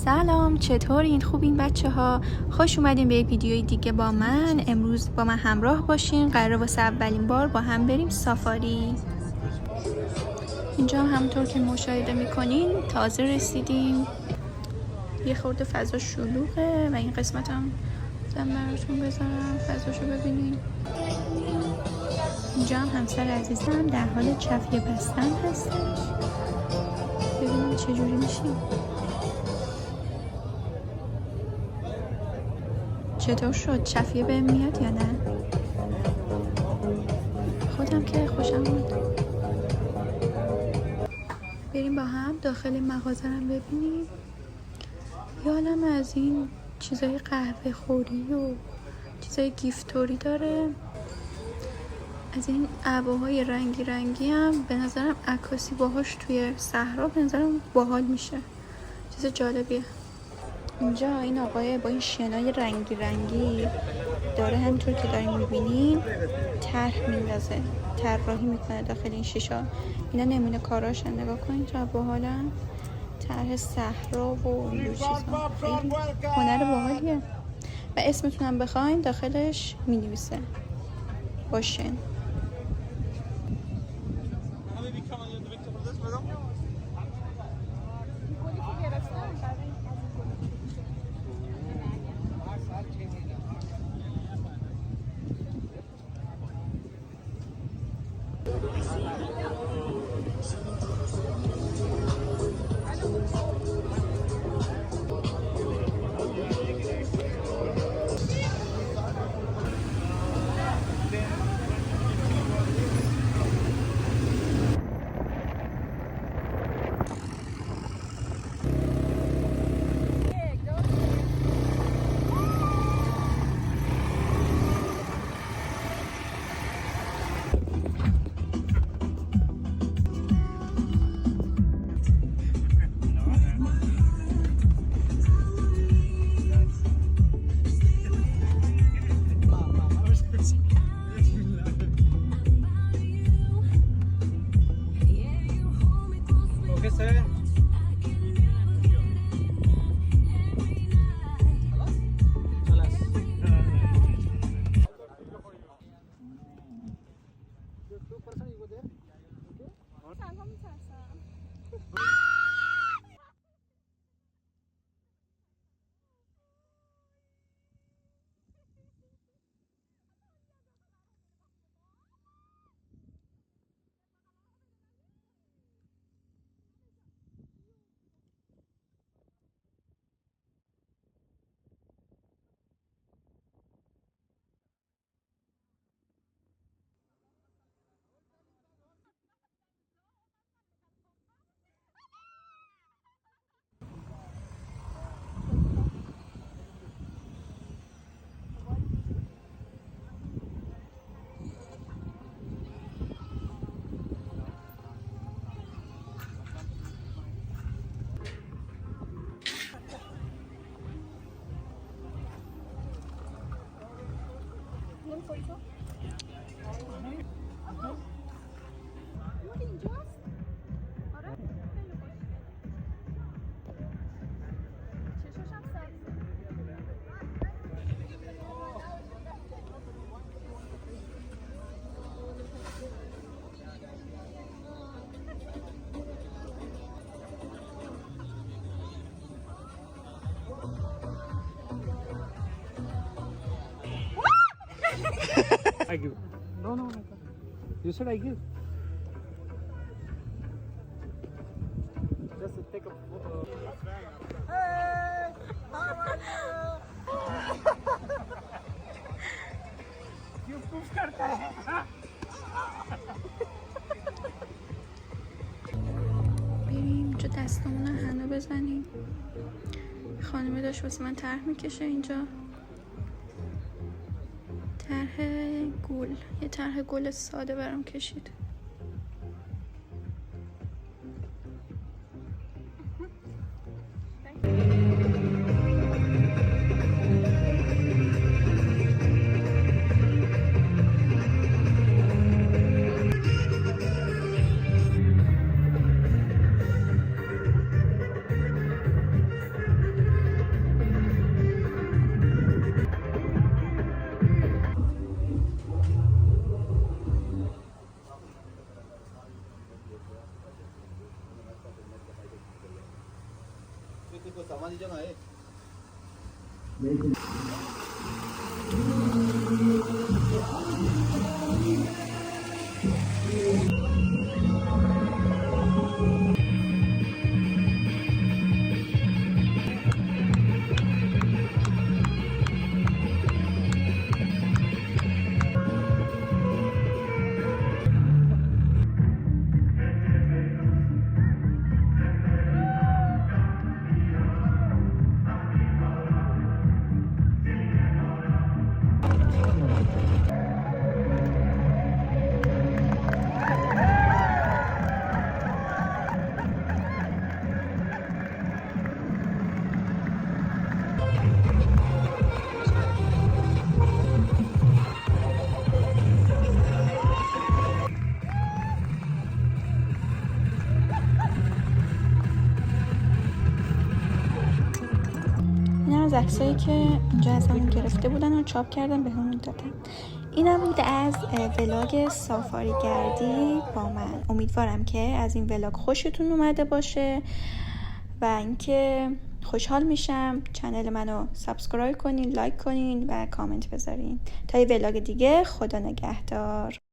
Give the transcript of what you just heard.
سلام، چطورین؟ خوبین بچه ها؟ خوش اومدین به یک ویدیوی دیگه با من. امروز با من همراه باشین. قراره واسه اولین بار با هم بریم سافاری. اینجا همونطور که مشاهده میکنین تازه رسیدیم. یه خورده فضا شلوغه و این قسمت هم براتون بذارم فضاشو ببینین. اینجا هم همسر عزیزم در حال چفیه بستن هستش. ببینیم چجوری میشیم. چطور شد؟ چفیه بهم میاد یا نه؟ خودم که خوشم اومد. بریم با هم داخل مغازه رو ببینیم. یادم از این چیزای قهوه خوری و چیزای گیفتوری داره. از این عباهای رنگی رنگی هم به نظرم عکاسی باهاش توی صحرا به نظرم باحال میشه. چیز جالبیه. اینجا این آقای با این شنای رنگی رنگی داره همینطور که داریم میبینین طرح میندازه، طراحی میکنه داخل این شیشا. اینا نمونه کاراشن، نگاه کنین چقدر باحالن. طرح صحرا و اینجور چیزا، خیلی هنر باحالیه و اسمتونم بخواین داخلش مینویسه باشن. I give. No. You said I give. Just to take a photo. Hey! How are you? You poof karta hai. بریم اینجا دستمون رو هنو بزنیم. خانمه داشت واسه من طرح میکشه اینجا. طرح گل، یه طرح گل ساده برام کشید. این از عکسایی که اینجا از همون گرفته بودن و چاپ کردن به همون دادن. اینم بود از ولاگ سافاری گردی با من. امیدوارم که از این ولاگ خوشتون اومده باشه و اینکه خوشحال میشم چنل منو سابسکرایب کنین، لایک کنین و کامنت بذارین. تا یه ولاگ دیگه، خدا نگهدار.